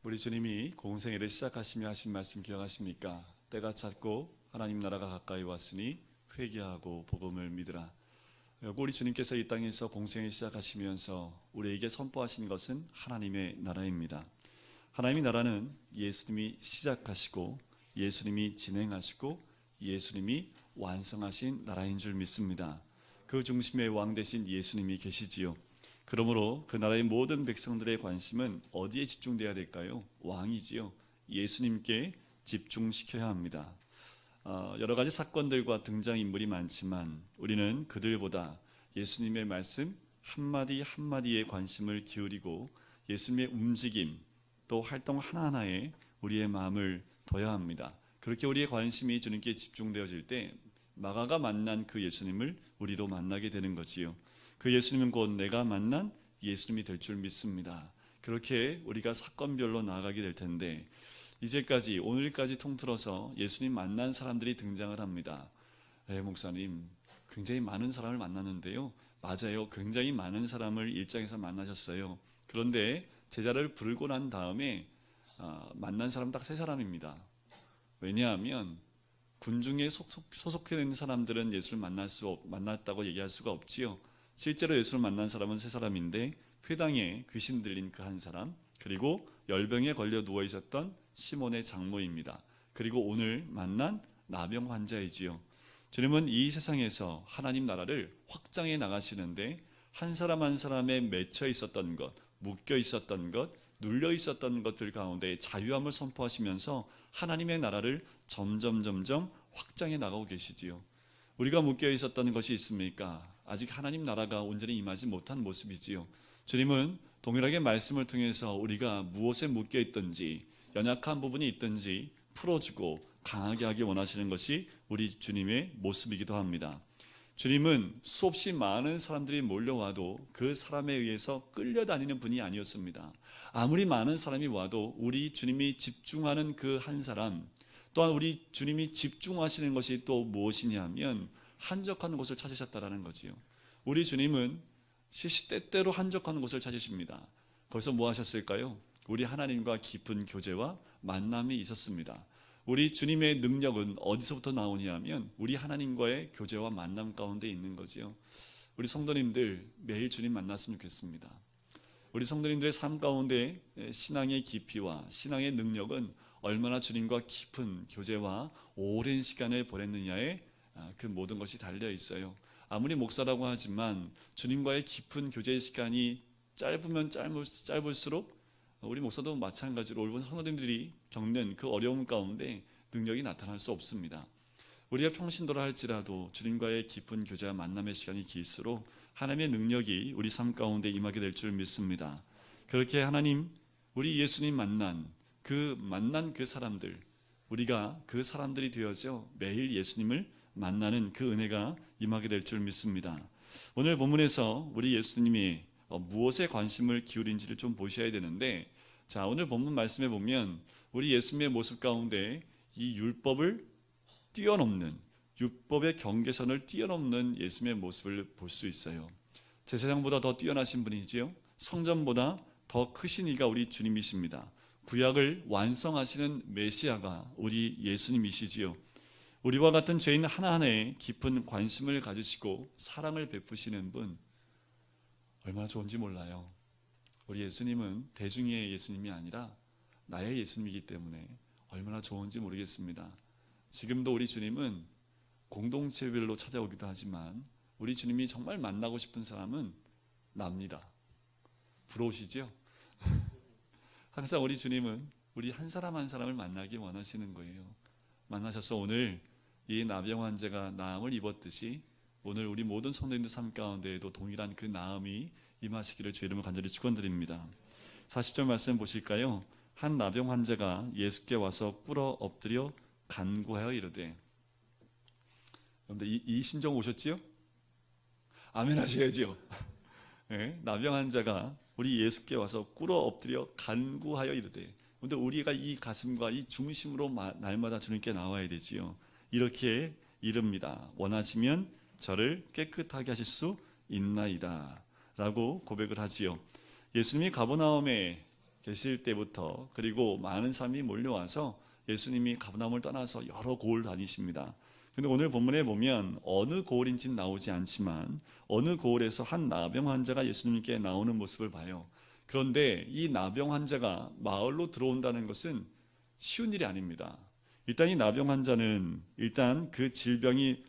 우리 주님이 공생애를 시작하시며 하신 말씀 기억하십니까? 때가 찼고 하나님 나라가 가까이 왔으니 회개하고 복음을 믿으라. 우리 주님께서 이 땅에서 공생을 시작하시면서 우리에게 선포하신 것은 하나님의 나라입니다. 하나님의 나라는 예수님이 시작하시고 예수님이 진행하시고 예수님이 완성하신 나라인 줄 믿습니다. 그 중심에 왕 되신 예수님이 계시지요. 그러므로 그 나라의 모든 백성들의 관심은 어디에 집중돼야 될까요? 왕이지요. 예수님께 집중시켜야 합니다. 여러 가지 사건들과 등장인물이 많지만 우리는 그들보다 예수님의 말씀 한마디 한마디에 관심을 기울이고 예수님의 움직임 또 활동 하나하나에 우리의 마음을 둬야 합니다. 그렇게 우리의 관심이 주님께 집중되어질 때 마가가 만난 그 예수님을 우리도 만나게 되는 거지요. 그 예수님은 곧 내가 만난 예수님이 될 줄 믿습니다. 그렇게 우리가 사건별로 나아가게 될 텐데 이제까지 오늘까지 통틀어서 예수님 만난 사람들이 등장을 합니다. 목사님 굉장히 많은 사람을 만났는데요. 맞아요. 굉장히 많은 사람을 일장에서 만나셨어요. 그런데 제자를 부르고 난 다음에 만난 사람 딱 3사람입니다. 왜냐하면 군중에 소속해 있는 사람들은 예수를 만났다고 얘기할 수가 없지요. 실제로 예수를 만난 사람은 3사람인데 회당에 귀신 들린 그 한 사람, 그리고 열병에 걸려 누워 있었던 시몬의 장모입니다. 그리고 오늘 만난 나병 환자이지요. 주님은 이 세상에서 하나님 나라를 확장해 나가시는데 한 사람 한 사람에 맺혀 있었던 것, 묶여 있었던 것, 눌려 있었던 것들 가운데 자유함을 선포하시면서 하나님의 나라를 점점 확장해 나가고 계시지요. 우리가 묶여 있었던 것이 있습니까? 아직 하나님 나라가 온전히 임하지 못한 모습이지요. 주님은 동일하게 말씀을 통해서 우리가 무엇에 묶여 있든지 연약한 부분이 있든지 풀어주고 강하게 하기 원하시는 것이 우리 주님의 모습이기도 합니다. 주님은 수없이 많은 사람들이 몰려와도 그 사람에 의해서 끌려다니는 분이 아니었습니다. 아무리 많은 사람이 와도 우리 주님이 집중하는 그 한 사람, 또한 우리 주님이 집중하시는 것이 또 무엇이냐 하면 한적한 곳을 찾으셨다라는 거지요. 우리 주님은 시시때때로 한적한 곳을 찾으십니다. 거기서 뭐 하셨을까요? 우리 하나님과 깊은 교제와 만남이 있었습니다. 우리 주님의 능력은 어디서부터 나오냐 하면 우리 하나님과의 교제와 만남 가운데 있는 거지요. 우리 성도님들 매일 주님 만났으면 좋겠습니다. 우리 성도님들의 삶 가운데 신앙의 깊이와 신앙의 능력은 얼마나 주님과 깊은 교제와 오랜 시간을 보냈느냐에 그 모든 것이 달려 있어요. 아무리 목사라고 하지만 주님과의 깊은 교제의 시간이 짧으면 짧을수록 우리 목사도 마찬가지로 우리 성도님들이 겪는 그 어려움 가운데 능력이 나타날 수 없습니다. 우리가 평신도라 할지라도 주님과의 깊은 교제와 만남의 시간이 길수록 하나님의 능력이 우리 삶 가운데 임하게 될 줄 믿습니다. 그렇게 하나님, 우리 예수님 만난 그 사람들, 우리가 그 사람들이 되어져 매일 예수님을 만나는 그 은혜가 임하게 될 줄 믿습니다. 오늘 본문에서 우리 예수님이 무엇에 관심을 기울인지를 좀 보셔야 되는데, 자, 오늘 본문 말씀에 보면 우리 예수님의 모습 가운데 이 율법을 뛰어넘는, 율법의 경계선을 뛰어넘는 예수님의 모습을 볼 수 있어요. 제사장보다 더 뛰어나신 분이지요. 성전보다 더 크신 이가 우리 주님이십니다. 구약을 완성하시는 메시아가 우리 예수님이시지요. 우리와 같은 죄인 하나하나에 깊은 관심을 가지시고 사랑을 베푸시는 분, 얼마나 좋은지 몰라요. 우리 예수님은 대중의 예수님이 아니라 나의 예수님이기 때문에 얼마나 좋은지 모르겠습니다. 지금도 우리 주님은 공동체별로 찾아오기도 하지만 우리 주님이 정말 만나고 싶은 사람은 납니다. 부러우시죠? 항상 우리 주님은 우리 한 사람 한 사람을 만나기 원하시는 거예요. 만나셔서 오늘 이 나병 환자가 나음을 입었듯이 오늘 우리 모든 성도님들 삶 가운데에도 동일한 그 나음이 임하시기를 주의 이름으로 간절히 축원드립니다. 40절 말씀 보실까요? 한 나병 환자가 예수께 와서 꿇어 엎드려 간구하여 이르되, 여러분들 이 심정 오셨지요? 아멘 하셔야지요. 네, 나병 환자가 우리 예수께 와서 꿇어 엎드려 간구하여 이르되, 근데 우리가 이 가슴과 이 중심으로 날마다 주님께 나와야 되지요. 이렇게 이릅니다. 원하시면 저를 깨끗하게 하실 수 있나이다 라고 고백을 하지요. 예수님이 가버나움에 계실 때부터, 그리고 많은 사람이 몰려와서 예수님이 가버나움을 떠나서 여러 고을 다니십니다. 근데 오늘 본문에 보면 어느 고을인지는 나오지 않지만 어느 고을에서 한 나병 환자가 예수님께 나오는 모습을 봐요. 그런데 이 나병 환자가 마을로 들어온다는 것은 쉬운 일이 아닙니다. 일단 이 나병 환자는 일단 그 질병이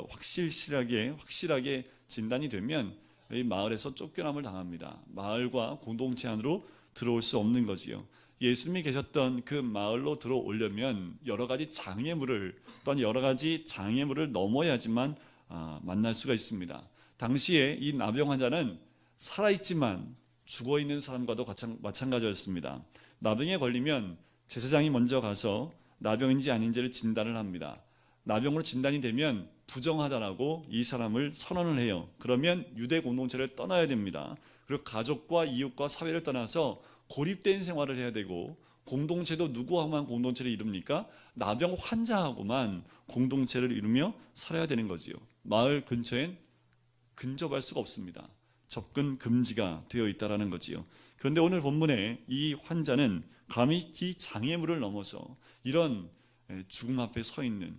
확실하게 진단이 되면 이 마을에서 쫓겨남을 당합니다. 마을과 공동체 안으로 들어올 수 없는 거지요. 예수님이 계셨던 그 마을로 들어오려면 여러 가지 장애물을 넘어야지만 만날 수가 있습니다. 당시에 이 나병 환자는 살아있지만 죽어있는 사람과도 마찬가지였습니다. 나병에 걸리면 제사장이 먼저 가서 나병인지 아닌지를 진단을 합니다. 나병으로 진단이 되면 부정하다라고 이 사람을 선언을 해요. 그러면 유대 공동체를 떠나야 됩니다. 그리고 가족과 이웃과 사회를 떠나서 고립된 생활을 해야 되고, 공동체도 누구하고만 공동체를 이룹니까? 나병 환자하고만 공동체를 이루며 살아야 되는 거지요. 마을 근처엔 근접할 수가 없습니다. 접근 금지가 되어 있다라는 거지요. 그런데 오늘 본문에 이 환자는 감히 이 장애물을 넘어서 이런 죽음 앞에 서 있는,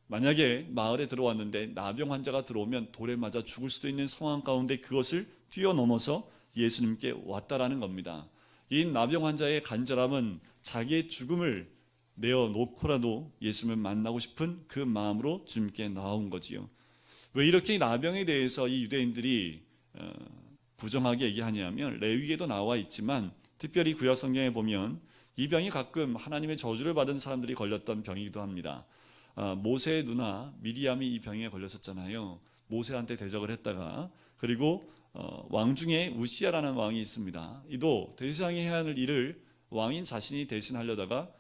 만약에 마을에 들어왔는데 나병 환자가 들어오면 돌에 맞아 죽을 수도 있는 상황 가운데 그것을 뛰어넘어서 예수님께 왔다라는 겁니다. 이 나병 환자의 간절함은 자기의 죽음을 내어놓고라도 예수님을 만나고 싶은 그 마음으로 주님께 나온 거지요. 왜 이렇게 나병에 대해서 이 유대인들이 부정하게 얘기하냐면, 레위기에도 나와 있지만 특별히 구약 성경에 보면 이 병이 가끔 하나님의 저주를 받은 사람들이 걸렸던 병이기도 합니다. 모세의 누나 미리암이 이 병에 걸렸었잖아요. 모세한테 대적을 했다가, 그리고 왕 중에 우시야라는 왕이 있습니다. 이도 대제사장이 해야 하는 일을 왕인 자신이 대신하려다가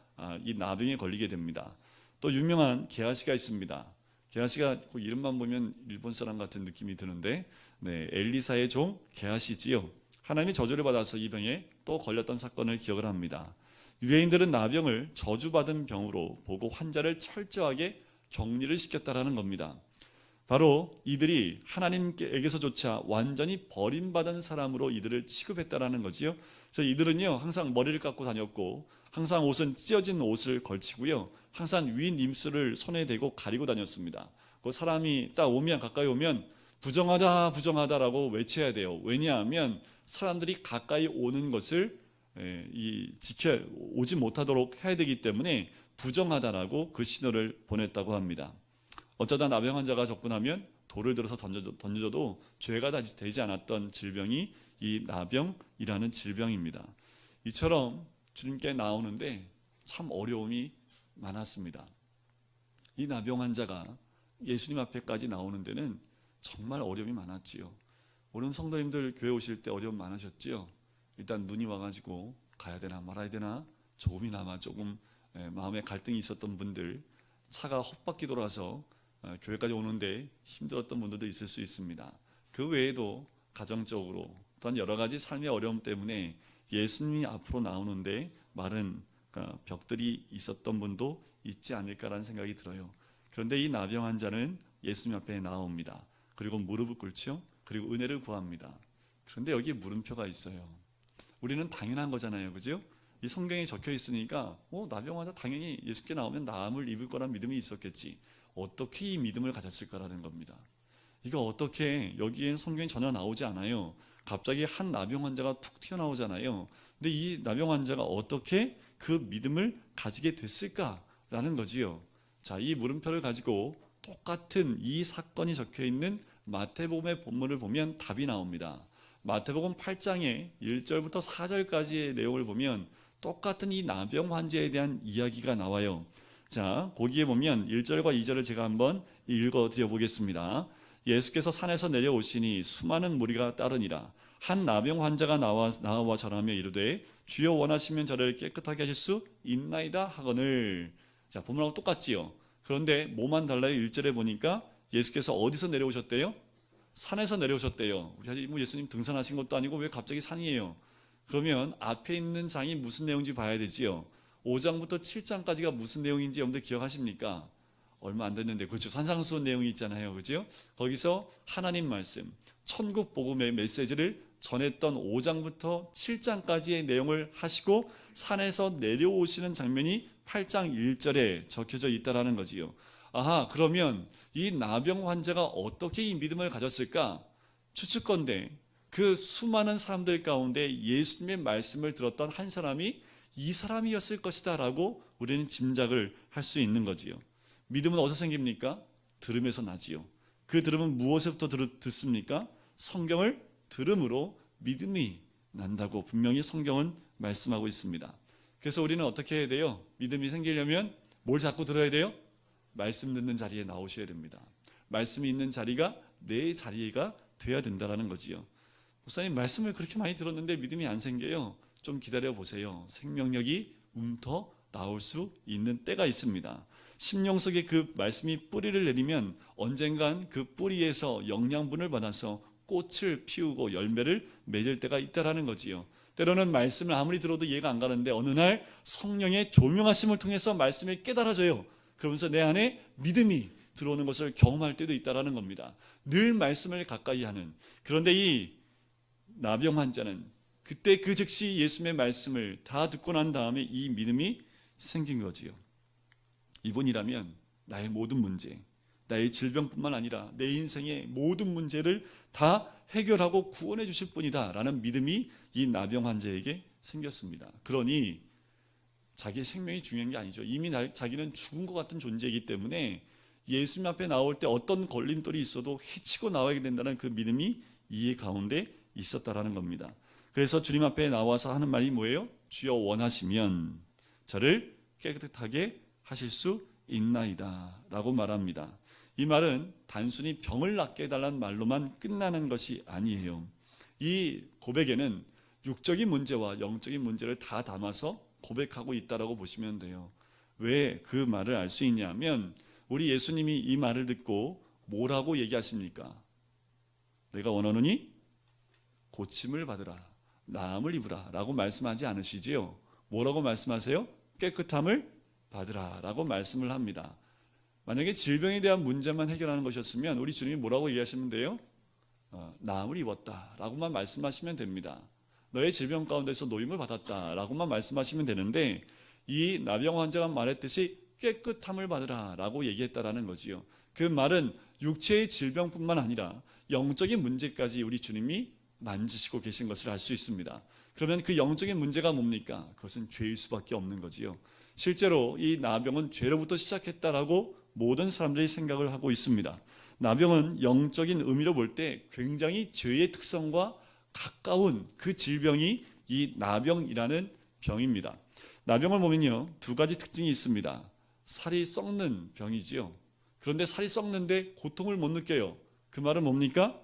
이 나병에 걸리게 됩니다. 또 유명한 게하시가 있습니다. 게하시가 이름만 보면 일본 사람 같은 느낌이 드는데, 엘리사의 종 게하시지요. 하나님이 저주를 받아서 이 병에 또 걸렸던 사건을 기억을 합니다. 유대인들은 나병을 저주받은 병으로 보고 환자를 철저하게 격리를 시켰다라는 겁니다. 바로 이들이 하나님께서조차 완전히 버림받은 사람으로 이들을 취급했다라는 거지요. 그래서 이들은요, 항상 머리를 깎고 다녔고, 항상 옷은 찢어진 옷을 걸치고요, 항상 윈 임수를 손에 대고 가리고 다녔습니다. 그 사람이 딱 가까이 오면 부정하다라고 외쳐야 돼요. 왜냐하면 사람들이 가까이 오는 것을 오지 못하도록 해야 되기 때문에 부정하다라고 그 신호를 보냈다고 합니다. 어쩌다 나병 환자가 접근하면 돌을 들어서 던져도 죄가 되지 않았던 질병이 이 나병이라는 질병입니다. 이처럼 주님께 나오는데 참 어려움이 많았습니다. 이 나병 환자가 예수님 앞에까지 나오는 데는 정말 어려움이 많았지요. 오늘 성도님들 교회 오실 때 어려움 많으셨지요? 일단 눈이 와가지고 가야 되나 말아야 되나 조금이나마 조금 마음에 갈등이 있었던 분들, 차가 헛바퀴 돌아서 교회까지 오는데 힘들었던 분들도 있을 수 있습니다. 그 외에도 가정적으로 또한 여러 가지 삶의 어려움 때문에 예수님이 앞으로 나오는데 많은 벽들이 있었던 분도 있지 않을까라는 생각이 들어요. 그런데 이 나병 환자는 예수님 앞에 나옵니다. 그리고 무릎을 꿇죠. 그리고 은혜를 구합니다. 그런데 여기에 물음표가 있어요. 우리는 당연한 거잖아요, 그죠? 이 성경에 적혀 있으니까 나병 환자 당연히 예수께 나오면 나음을 입을 거란 믿음이 있었겠지. 어떻게 이 믿음을 가졌을까라는 겁니다. 이거 어떻게, 여기엔 성경이 전혀 나오지 않아요. 갑자기 한 나병 환자가 툭 튀어나오잖아요. 근데 이 나병 환자가 어떻게 그 믿음을 가지게 됐을까라는 거지요. 자, 이 물음표를 가지고 똑같은 이 사건이 적혀 있는 마태복음의 본문을 보면 답이 나옵니다. 마태복음 8장의 1절부터 4절까지의 내용을 보면 똑같은 이 나병 환자에 대한 이야기가 나와요. 자, 거기에 보면 1절과 2절을 제가 한번 읽어드려 보겠습니다. 예수께서 산에서 내려오시니 수많은 무리가 따르니라. 한 나병 환자가 나와 절하며 이르되 주여 원하시면 저를 깨끗하게 하실 수 있나이다 하거늘. 자, 본문하고 똑같지요. 그런데 뭐만 달라요? 1절에 보니까 예수께서 어디서 내려오셨대요? 산에서 내려오셨대요. 우리 예수님 등산하신 것도 아니고 왜 갑자기 산이에요? 그러면 앞에 있는 장이 무슨 내용인지 봐야 되지요. 5장부터 7장까지가 무슨 내용인지 여러분들 기억하십니까? 얼마 안 됐는데, 그렇죠. 산상수훈 내용이 있잖아요. 그죠? 거기서 하나님 말씀, 천국 복음의 메시지를 전했던 5장부터 7장까지의 내용을 하시고 산에서 내려오시는 장면이 8장 1절에 적혀져 있다라는 거지요. 아하, 그러면 이 나병 환자가 어떻게 이 믿음을 가졌을까? 추측건데 그 수많은 사람들 가운데 예수님의 말씀을 들었던 한 사람이 이 사람이었을 것이다 라고 우리는 짐작을 할 수 있는 거지요. 믿음은 어디서 생깁니까? 들음에서 나지요. 그 들음은 무엇에부터 듣습니까? 성경을 들음으로 믿음이 난다고 분명히 성경은 말씀하고 있습니다. 그래서 우리는 어떻게 해야 돼요? 믿음이 생기려면 뭘 자꾸 들어야 돼요? 말씀 듣는 자리에 나오셔야 됩니다. 말씀이 있는 자리가 내 자리가 돼야 된다는 거지요. 목사님, 말씀을 그렇게 많이 들었는데 믿음이 안 생겨요. 좀 기다려 보세요. 생명력이 움터 나올 수 있는 때가 있습니다. 심령 속에 그 말씀이 뿌리를 내리면 언젠간 그 뿌리에서 영양분을 받아서 꽃을 피우고 열매를 맺을 때가 있다라는 거지요. 때로는 말씀을 아무리 들어도 이해가 안 가는데 어느 날 성령의 조명하심을 통해서 말씀이 깨달아져요. 그러면서 내 안에 믿음이 들어오는 것을 경험할 때도 있다라는 겁니다. 늘 말씀을 가까이 하는. 그런데 이 나병 환자는 그때 그 즉시 예수님의 말씀을 다 듣고 난 다음에 이 믿음이 생긴 거지요. 이분이라면 나의 모든 문제, 나의 질병뿐만 아니라 내 인생의 모든 문제를 다 해결하고 구원해 주실 분이다 라는 믿음이 이 나병 환자에게 생겼습니다. 그러니 자기의 생명이 중요한 게 아니죠. 이미 자기는 죽은 것 같은 존재이기 때문에 예수님 앞에 나올 때 어떤 걸림돌이 있어도 헤치고 나와야 된다는 그 믿음이 이해 가운데 있었다라는 겁니다. 그래서 주님 앞에 나와서 하는 말이 뭐예요? 주여 원하시면 저를 깨끗하게 하실 수 있나이다 라고 말합니다. 이 말은 단순히 병을 낫게 해달라는 말로만 끝나는 것이 아니에요. 이 고백에는 육적인 문제와 영적인 문제를 다 담아서 고백하고 있다라고 보시면 돼요. 왜 그 말을 알 수 있냐면 우리 예수님이 이 말을 듣고 뭐라고 얘기하십니까? 내가 원하노니 고침을 받으라, 나음을 입으라 라고 말씀하지 않으시지요. 뭐라고 말씀하세요? 깨끗함을 받으라 라고 말씀을 합니다. 만약에 질병에 대한 문제만 해결하는 것이었으면 우리 주님이 뭐라고 얘기하시면 돼요? 나음을 입었다 라고만 말씀하시면 됩니다. 너의 질병 가운데서 노임을 받았다 라고만 말씀하시면 되는데 이 나병 환자가 말했듯이 깨끗함을 받으라 라고 얘기했다라는 거지요. 그 말은 육체의 질병뿐만 아니라 영적인 문제까지 우리 주님이 만지시고 계신 것을 알 수 있습니다. 그러면 그 영적인 문제가 뭡니까? 그것은 죄일 수밖에 없는 거지요. 실제로 이 나병은 죄로부터 시작했다라고 모든 사람들이 생각을 하고 있습니다. 나병은 영적인 의미로 볼 때 굉장히 죄의 특성과 가까운 그 질병이 이 나병이라는 병입니다. 나병을 보면요, 두 가지 특징이 있습니다. 살이 썩는 병이지요. 그런데 살이 썩는데 고통을 못 느껴요. 그 말은 뭡니까?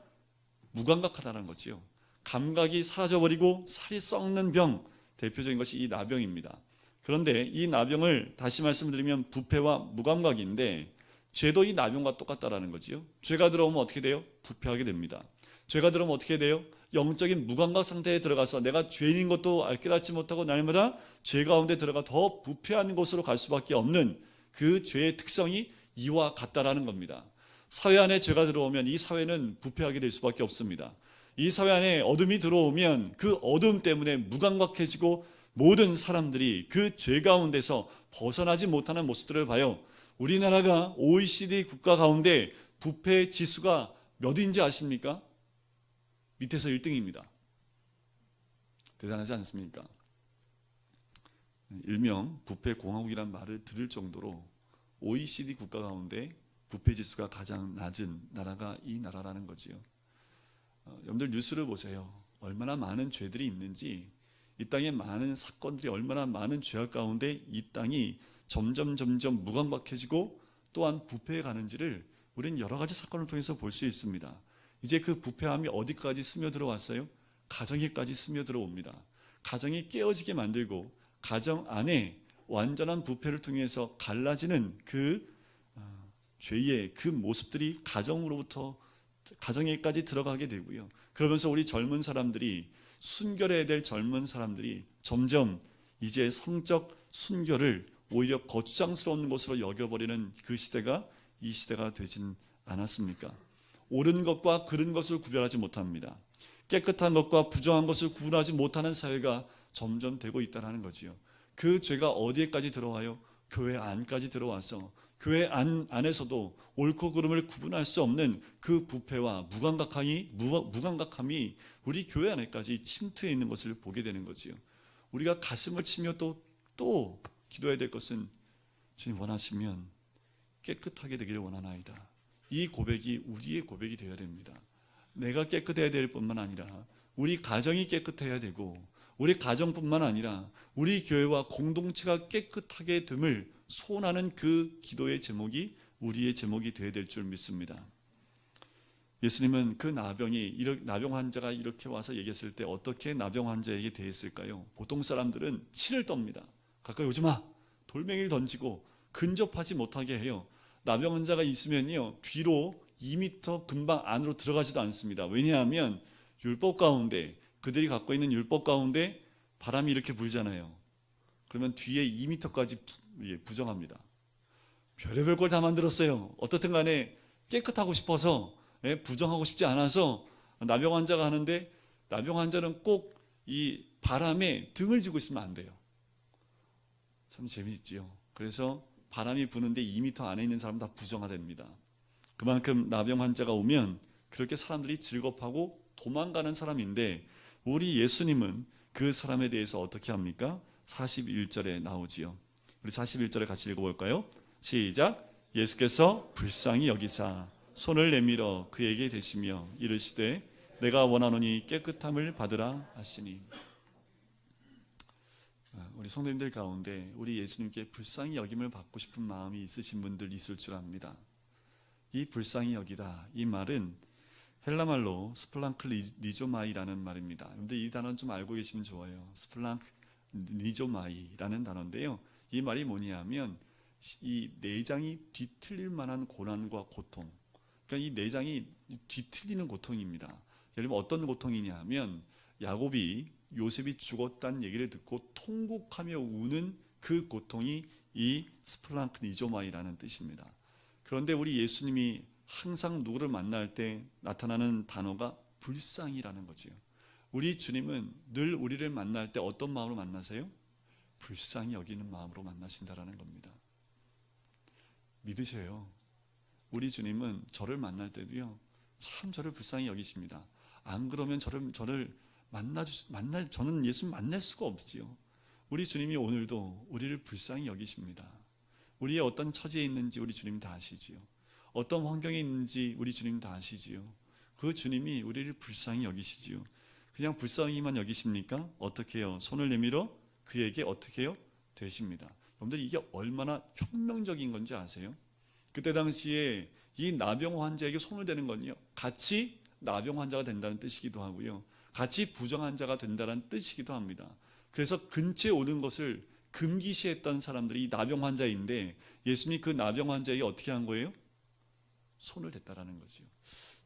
무감각하다는 거지요. 감각이 사라져버리고 살이 썩는 병, 대표적인 것이 이 나병입니다. 그런데 이 나병을 다시 말씀드리면 부패와 무감각인데 죄도 이 나병과 똑같다라는 거지요. 죄가 들어오면 어떻게 돼요? 부패하게 됩니다. 죄가 들어오면 어떻게 돼요? 영적인 무감각 상태에 들어가서 내가 죄인인 것도 깨닫지 못하고 날마다 죄 가운데 들어가 더 부패한 곳으로 갈 수밖에 없는 그 죄의 특성이 이와 같다라는 겁니다. 사회 안에 죄가 들어오면 이 사회는 부패하게 될 수밖에 없습니다. 이 사회 안에 어둠이 들어오면 그 어둠 때문에 무감각해지고 모든 사람들이 그 죄 가운데서 벗어나지 못하는 모습들을 봐요. 우리나라가 OECD 국가 가운데 부패 지수가 몇인지 아십니까? 밑에서 1등입니다. 대단하지 않습니까? 일명 부패공화국이란 말을 들을 정도로 OECD 국가 가운데 부패 지수가 가장 낮은 나라가 이 나라라는 거지요. 여러분들 뉴스를 보세요. 얼마나 많은 죄들이 있는지, 이 땅에 많은 사건들이 얼마나 많은 죄악 가운데 이 땅이 점점 무감각해지고 또한 부패해 가는지를 우리는 여러 가지 사건을 통해서 볼 수 있습니다. 이제 그 부패함이 어디까지 스며들어 왔어요? 가정에까지 스며들어 옵니다. 가정이 깨어지게 만들고 가정 안에 완전한 부패를 통해서 갈라지는 그 죄의 그 모습들이 가정으로부터 가정에까지 들어가게 되고요. 그러면서 우리 젊은 사람들이 순결해야 될 젊은 사람들이 점점 이제 성적 순결을 오히려 거추장스러운 것으로 여겨버리는 그 시대가 이 시대가 되진 않았습니까? 옳은 것과 그른 것을 구별하지 못합니다. 깨끗한 것과 부정한 것을 구분하지 못하는 사회가 점점 되고 있다는 거지요. 그 죄가 어디에까지 들어와요? 교회 안까지 들어와서 교회 안에서도 옳고 그름을 구분할 수 없는 그 부패와 무감각함이 우리 교회 안에까지 침투해 있는 것을 보게 되는 거지요. 우리가 가슴을 치며 또 기도해야 될 것은 주님 원하시면 깨끗하게 되기를 원하나이다. 이 고백이 우리의 고백이 되어야 됩니다. 내가 깨끗해야 될 뿐만 아니라 우리 가정이 깨끗해야 되고 우리 가정뿐만 아니라 우리 교회와 공동체가 깨끗하게 됨을 소원하는 그 기도의 제목이 우리의 제목이 되어야 될 줄 믿습니다. 예수님은 그 나병 환자가 이렇게 와서 얘기했을 때 어떻게 나병 환자에게 대했을까요? 보통 사람들은 치를 떱니다. 가까이 오지 마. 돌멩이를 던지고 근접하지 못하게 해요. 나병 환자가 있으면요, 뒤로 2m 금방 안으로 들어가지도 않습니다. 왜냐하면 율법 가운데, 그들이 갖고 있는 율법 가운데 바람이 이렇게 불잖아요. 그러면 뒤에 2m까지 부정합니다. 별의별 걸 다 만들었어요. 어떻든 간에 깨끗하고 싶어서, 부정하고 싶지 않아서 나병 환자가 하는데, 나병 환자는 꼭 이 바람에 등을 쥐고 있으면 안 돼요. 참 재미있지요. 그래서 바람이 부는데 2m 안에 있는 사람 다 부정화됩니다. 그만큼 나병 환자가 오면 그렇게 사람들이 즐겁하고 도망가는 사람인데, 우리 예수님은 그 사람에 대해서 어떻게 합니까? 41절에 나오지요. 우리 41절에 같이 읽어볼까요? 시작. 예수께서 불쌍히 여기사 손을 내밀어 그에게 대시며 이르시되 내가 원하노니 깨끗함을 받으라 하시니. 우리 성도님들 가운데 우리 예수님께 불쌍히 여김을 받고 싶은 마음이 있으신 분들 있을 줄 압니다. 이 불쌍히 여기다, 이 말은 헬라말로 스플랑크 니조마이라는 말입니다. 여러분들 이 단어는 좀 알고 계시면 좋아요. 스플랑크 니조마이라는 단어인데요, 이 말이 뭐냐면 이 내장이 뒤틀릴 만한 고난과 고통, 그러니까 이 내장이 뒤틀리는 고통입니다. 예를 들면 어떤 고통이냐 하면, 야곱이 요셉이 죽었다는 얘기를 듣고 통곡하며 우는 그 고통이 이 스플랑크 니조마이라는 뜻입니다. 그런데 우리 예수님이 항상 누구를 만날 때 나타나는 단어가 불쌍이라는 거지요. 우리 주님은 늘 우리를 만날 때 어떤 마음으로 만나세요? 불쌍히 여기는 마음으로 만나신다라는 겁니다. 믿으셔요. 우리 주님은 저를 만날 때도요, 참 저를 불쌍히 여기십니다. 안 그러면 저는 예수님 만날 수가 없지요. 우리 주님이 오늘도 우리를 불쌍히 여기십니다. 우리의 어떤 처지에 있는지 우리 주님 다 아시지요. 어떤 환경에 있는지 우리 주님 다 아시지요. 그 주님이 우리를 불쌍히 여기시지요. 그냥 불쌍히만 여기십니까? 어떻게 해요? 손을 내밀어 그에게 어떻게 해요? 되십니다. 여러분들 이게 얼마나 혁명적인 건지 아세요? 그때 당시에 이 나병 환자에게 손을 대는 건요, 같이 나병 환자가 된다는 뜻이기도 하고요, 같이 부정 환자가 된다는 뜻이기도 합니다. 그래서 근처에 오는 것을 금기시했던 사람들이 나병 환자인데, 예수님이 그 나병 환자에게 어떻게 한 거예요? 손을 댔다라는 거죠.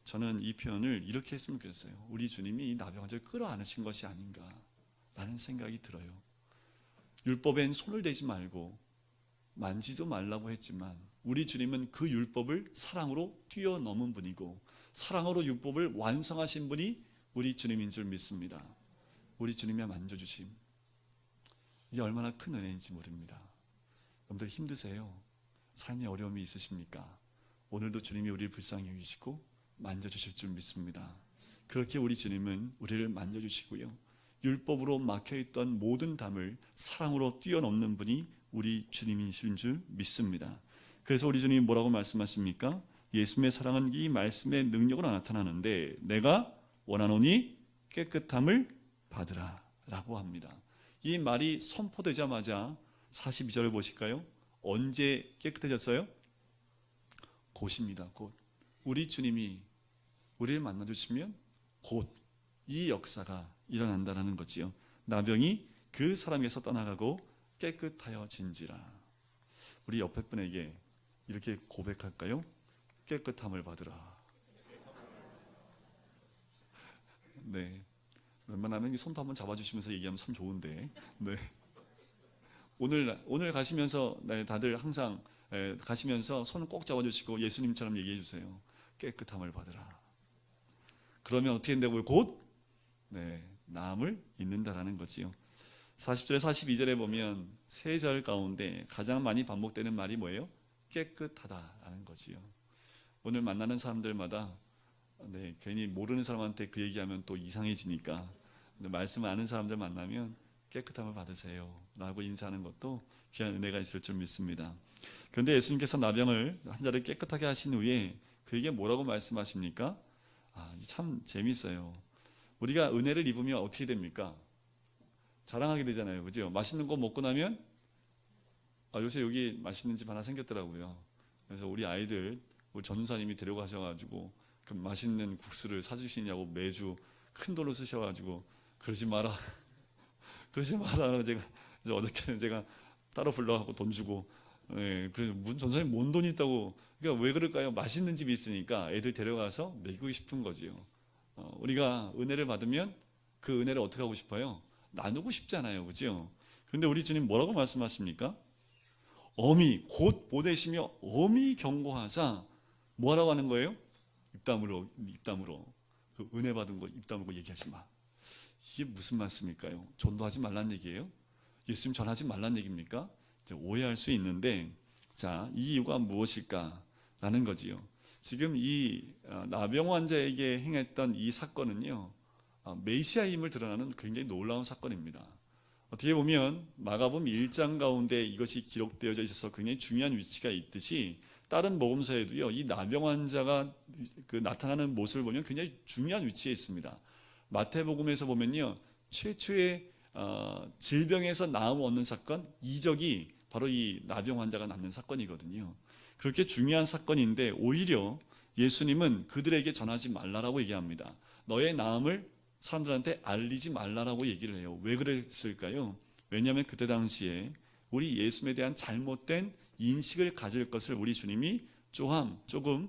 저는 이 표현을 이렇게 했으면 좋겠어요. 우리 주님이 이 나병 환자를 끌어안으신 것이 아닌가라는 생각이 들어요. 율법엔 손을 대지 말고 만지도 말라고 했지만, 우리 주님은 그 율법을 사랑으로 뛰어넘은 분이고, 사랑으로 율법을 완성하신 분이 우리 주님인 줄 믿습니다. 우리 주님의 만져주심, 이게 얼마나 큰 은혜인지 모릅니다. 여러분들 힘드세요? 삶에 어려움이 있으십니까? 오늘도 주님이 우리를 불쌍히 여기시고 만져주실 줄 믿습니다. 그렇게 우리 주님은 우리를 만져주시고요, 율법으로 막혀있던 모든 담을 사랑으로 뛰어넘는 분이 우리 주님이신 줄 믿습니다. 그래서 우리 주님이 뭐라고 말씀하십니까? 예수님의 사랑은 이 말씀의 능력으로 나타나는데 내가 원하노니 깨끗함을 받으라 라고 합니다. 이 말이 선포되자마자 42절을 보실까요? 언제 깨끗해졌어요? 곧입니다. 곧. 우리 주님이 우리를 만나주시면 곧 이 역사가 일어난다는 거지요. 나병이 그 사람에게서 떠나가고 깨끗하여진지라. 우리 옆에 분에게 이렇게 고백할까요? 깨끗함을 받으라. 네, 웬만하면 이 손도 한번 잡아주시면서 얘기하면 참 좋은데. 네. 오늘 가시면서 다들 항상 가시면서 손을 꼭 잡아주시고 예수님처럼 얘기해 주세요. 깨끗함을 받으라. 그러면 어떻게 된다고요? 곧 나음을 잊는다라는 거지요. 40절에 42절에 보면 세 절 가운데 가장 많이 반복되는 말이 뭐예요? 깨끗하다라는 거지요. 오늘 만나는 사람들마다 괜히 모르는 사람한테 그 얘기하면 또 이상해지니까 말씀을 아는 사람들 만나면 깨끗함을 받으세요 라고 인사하는 것도 귀한 은혜가 있을 줄 믿습니다. 그런데 예수님께서 나병을 환자를 깨끗하게 하신 후에 그에게 뭐라고 말씀하십니까? 참 재미있어요. 우리가 은혜를 입으면 어떻게 됩니까? 자랑하게 되잖아요. 그죠? 맛있는 거 먹고 나면 요새 여기 맛있는 집 하나 생겼더라고요. 그래서 우리 아이들 우리 전도사님이 데려가셔가지고 그 맛있는 국수를 사주시냐고 매주 큰 돈을 쓰셔가지고 그러지 마라 그러지 마라. 제가 어저께는 제가 따로 불러갖고 돈 주고 그래서 무슨 전도사님 뭔 돈이 있다고. 그러니까 왜 그럴까요? 맛있는 집이 있으니까 애들 데려가서 먹이고 싶은 거지요. 우리가 은혜를 받으면 그 은혜를 어떻게 하고 싶어요? 나누고 싶잖아요. 그죠? 근데 우리 주님 뭐라고 말씀하십니까? 엄히 곧 보내시며 엄히 경고하사 뭐라고 하는 거예요? 입담으로 그 은혜 받은 거 입담으로 얘기하지 마. 이게 무슨 말씀일까요? 전도하지 말란 얘기예요? 예수님 전하지 말란 얘기입니까? 오해할 수 있는데 자, 이 이유가 무엇일까라는 거지요. 지금 이 나병 환자에게 행했던 이 사건은요, 메시아임을 드러나는 굉장히 놀라운 사건입니다. 어떻게 보면 마가복음 1장 가운데 이것이 기록되어져 있어서 굉장히 중요한 위치가 있듯이 다른 복음서에도요, 이 나병 환자가 그 나타나는 모습을 보면 굉장히 중요한 위치에 있습니다. 마태복음에서 보면요, 최초의 질병에서 나음 얻는 사건, 이적이 바로 이 나병 환자가 낫는 사건이거든요. 그렇게 중요한 사건인데 오히려 예수님은 그들에게 전하지 말라라고 얘기합니다. 너의 나음을 사람들한테 알리지 말라라고 얘기를 해요. 왜 그랬을까요? 왜냐하면 그때 당시에 우리 예수님에 대한 잘못된 인식을 가질 것을 우리 주님이 조금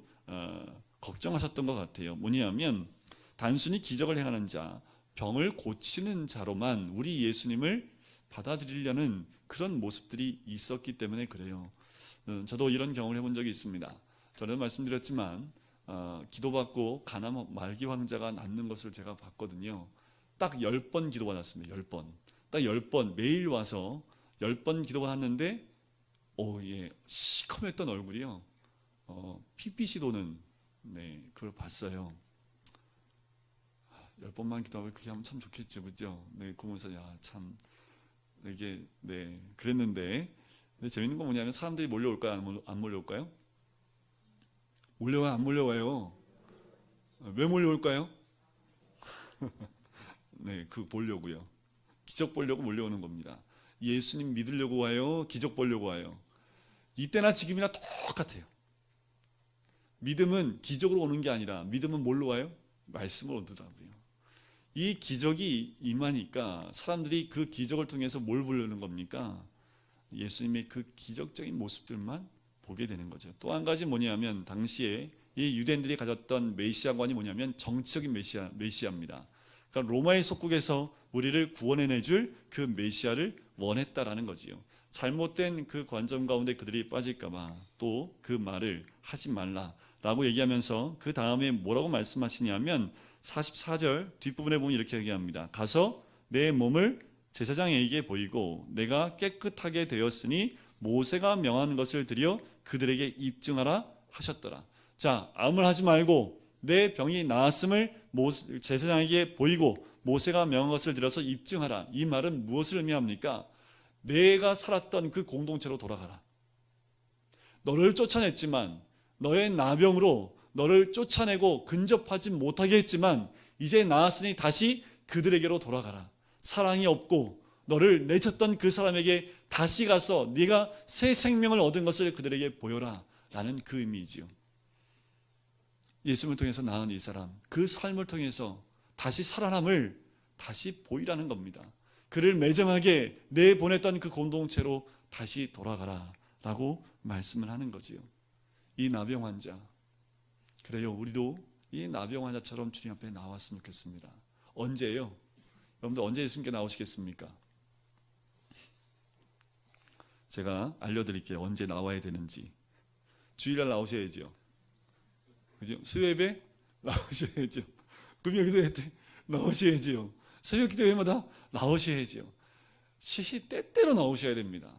걱정하셨던 것 같아요. 뭐냐면 단순히 기적을 행하는 자, 병을 고치는 자로만 우리 예수님을 받아들이려는 그런 모습들이 있었기 때문에 그래요. 저도 이런 경험을 해본 적이 있습니다. 저는 말씀드렸지만 기도받고 가난 말기 환자가 낫는 것을 제가 봤거든요. 딱 10번 기도받았습니다. 10번. 딱 10번 매일 와서 10번 기도받았는데 시커맸던 얼굴이요. 핏빛이 도는 그걸 봤어요. 10번만 기도하고 그렇게 하면 참 좋겠죠. 그죠? 그러면서 참 이게 그랬는데 근데 재밌는 건 뭐냐면 사람들이 몰려올까요? 안 몰려올까요? 몰려와요? 안 몰려와요? 왜 몰려올까요? 그 보려고요. 기적 보려고 몰려오는 겁니다. 예수님 믿으려고 와요? 기적 보려고 와요? 이때나 지금이나 똑같아요. 믿음은 기적으로 오는 게 아니라 믿음은 뭘로 와요? 말씀으로 오더라고요. 이 기적이 임하니까 사람들이 그 기적을 통해서 뭘 보려는 겁니까? 예수님의 그 기적적인 모습들만 보게 되는 거죠. 또 한 가지 뭐냐면 당시에 이 유대인들이 가졌던 메시아관이 뭐냐면 정치적인 메시아입니다. 그러니까 로마의 속국에서 우리를 구원해내줄 그 메시아를 원했다라는 거지요. 잘못된 그 관점 가운데 그들이 빠질까봐 또 그 말을 하지 말라라고 얘기하면서 그 다음에 뭐라고 말씀하시냐면 44절 뒷부분에 보면 이렇게 얘기합니다. 가서 내 몸을 제사장에게 보이고 내가 깨끗하게 되었으니 모세가 명한 것을 드려 그들에게 입증하라 하셨더라. 자, 아무 말 하지 말고 내 병이 나았음을 제사장에게 보이고 모세가 명한 것을 들여서 입증하라. 이 말은 무엇을 의미합니까? 내가 살았던 그 공동체로 돌아가라. 너를 쫓아냈지만 너의 나병으로 너를 쫓아내고 근접하지 못하게 했지만 이제 나았으니 다시 그들에게로 돌아가라. 사랑이 없고 너를 내쳤던 그 사람에게 다시 가서 네가 새 생명을 얻은 것을 그들에게 보여라 라는 그 의미이지요. 예수님을 통해서 나은 이 사람, 그 삶을 통해서 다시 살아남을 다시 보이라는 겁니다. 그를 매정하게 내보냈던 그 공동체로 다시 돌아가라 라고 말씀을 하는 거지요. 이 나병 환자, 그래요, 우리도 이 나병 환자처럼 주님 앞에 나왔으면 좋겠습니다. 언제예요? 여러분들 언제 예수님께 나오시겠습니까? 제가 알려드릴게요. 언제 나와야 되는지. 주일날 나오셔야죠. 그죠? 수요예배 나오셔야죠. 금요기도회 때 나오셔야죠. 새벽 기도회마다 나오셔야죠. 때때로 나오셔야 됩니다.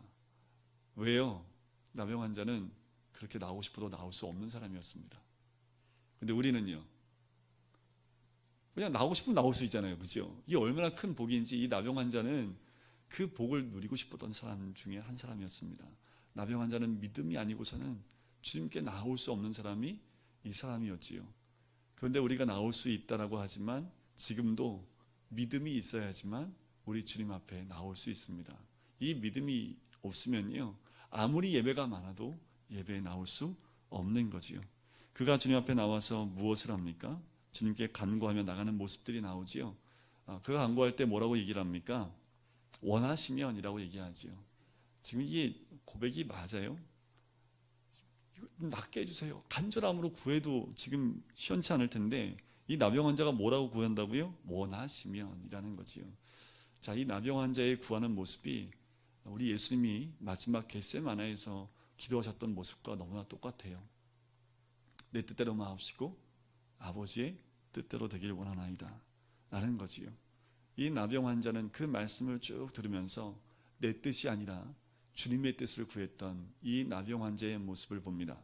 왜요? 나병 환자는 그렇게 나오고 싶어도 나올 수 없는 사람이었습니다. 근데 우리는요, 그냥 나오고 싶으면 나올 수 있잖아요. 그죠? 이게 얼마나 큰 복인지 이 나병 환자는 그 복을 누리고 싶었던 사람 중에 한 사람이었습니다. 나병 환자는 믿음이 아니고서는 주님께 나올 수 없는 사람이 이 사람이었지요. 그런데 우리가 나올 수 있다라고 하지만 지금도 믿음이 있어야지만 우리 주님 앞에 나올 수 있습니다. 이 믿음이 없으면요, 아무리 예배가 많아도 예배에 나올 수 없는 거지요. 그가 주님 앞에 나와서 무엇을 합니까? 주님께 간구하며 나가는 모습들이 나오지요. 그가 간구할 때 뭐라고 얘기를 합니까? 원하시면이라고 얘기하지요. 지금 이게 고백이 맞아요? 이거 낫게 해주세요. 간절함으로 구해도 지금 시원치 않을 텐데 이 나병 환자가 뭐라고 구한다고요? 원하시면이라는 거지요. 자, 이 나병 환자의 구하는 모습이 우리 예수님이 마지막 겟세마네에서 기도하셨던 모습과 너무나 똑같아요. 내 뜻대로 마옵시고 아버지의 뜻대로 되길 원하나이다 라는 거지요. 이 나병 환자는 그 말씀을 쭉 들으면서 내 뜻이 아니라 주님의 뜻을 구했던 이 나병 환자의 모습을 봅니다.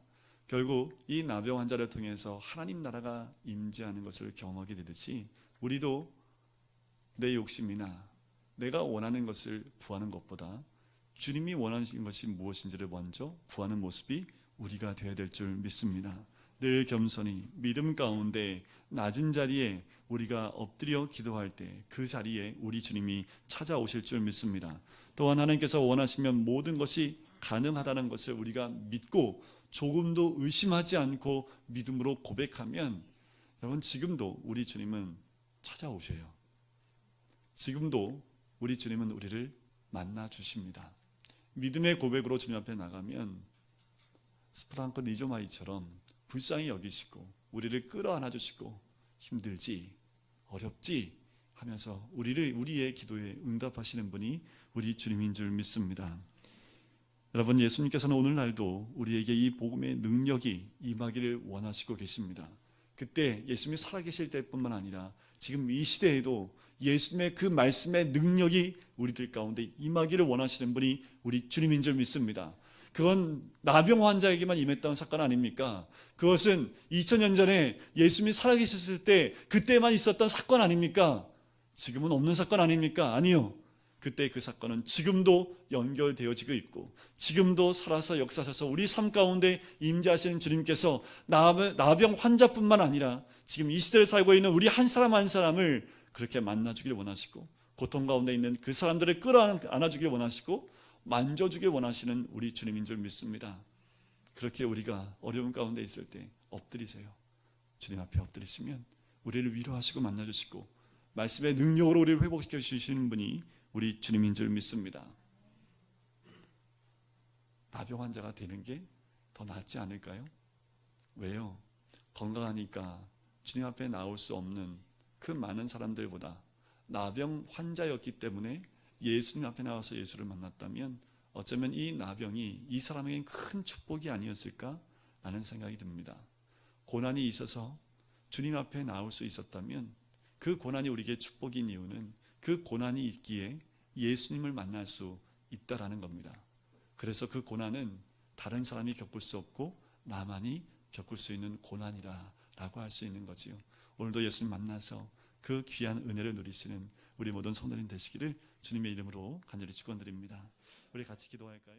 결국 이 나병 환자를 통해서 하나님 나라가 임재하는 것을 경험하게 되듯이 우리도 내 욕심이나 내가 원하는 것을 구하는 것보다 주님이 원하시는 것이 무엇인지를 먼저 구하는 모습이 우리가 되어야 될 줄 믿습니다. 늘 겸손히 믿음 가운데 낮은 자리에 우리가 엎드려 기도할 때 그 자리에 우리 주님이 찾아오실 줄 믿습니다. 또한 하나님께서 원하시면 모든 것이 가능하다는 것을 우리가 믿고 조금도 의심하지 않고 믿음으로 고백하면 여러분 지금도 우리 주님은 찾아오셔요. 지금도 우리 주님은 우리를 만나 주십니다. 믿음의 고백으로 주님 앞에 나가면 스프랑크 니조마이처럼 불쌍히 여기시고 우리를 끌어안아 주시고 힘들지 어렵지 하면서 우리의 기도에 응답하시는 분이 우리 주님인 줄 믿습니다. 여러분, 예수님께서는 오늘날도 우리에게 이 복음의 능력이 임하기를 원하시고 계십니다. 그때 예수님이 살아계실 때뿐만 아니라 지금 이 시대에도 예수님의 그 말씀의 능력이 우리들 가운데 임하기를 원하시는 분이 우리 주님인 줄 믿습니다. 그건 나병 환자에게만 임했던 사건 아닙니까? 그것은 2000년 전에 예수님이 살아계셨을 때 그때만 있었던 사건 아닙니까? 지금은 없는 사건 아닙니까? 아니요. 그때 그 사건은 지금도 연결되어지고 있고 지금도 살아서 역사하셔서 우리 삶 가운데 임재하시는 주님께서 나병 환자뿐만 아니라 지금 이 시대를 살고 있는 우리 한 사람 한 사람을 그렇게 만나주길 원하시고 고통 가운데 있는 그 사람들을 끌어안아주길 원하시고 만져주길 원하시는 우리 주님인 줄 믿습니다. 그렇게 우리가 어려움 가운데 있을 때 엎드리세요. 주님 앞에 엎드리시면 우리를 위로하시고 만나주시고 말씀의 능력으로 우리를 회복시켜 주시는 분이 우리 주님인 줄 믿습니다. 나병 환자가 되는 게 더 낫지 않을까요? 왜요? 건강하니까 주님 앞에 나올 수 없는 그 많은 사람들보다 나병 환자였기 때문에 예수님 앞에 나와서 예수를 만났다면 어쩌면 이 나병이 이 사람에겐 큰 축복이 아니었을까 라는 생각이 듭니다. 고난이 있어서 주님 앞에 나올 수 있었다면 그 고난이 우리에게 축복인 이유는 그 고난이 있기에 예수님을 만날 수 있다라는 겁니다. 그래서 그 고난은 다른 사람이 겪을 수 없고 나만이 겪을 수 있는 고난이다 라고 할 수 있는 거지요. 오늘도 예수님 만나서 그 귀한 은혜를 누리시는 우리 모든 성도님 되시기를 주님의 이름으로 간절히 축원드립니다. 우리 같이 기도할까요?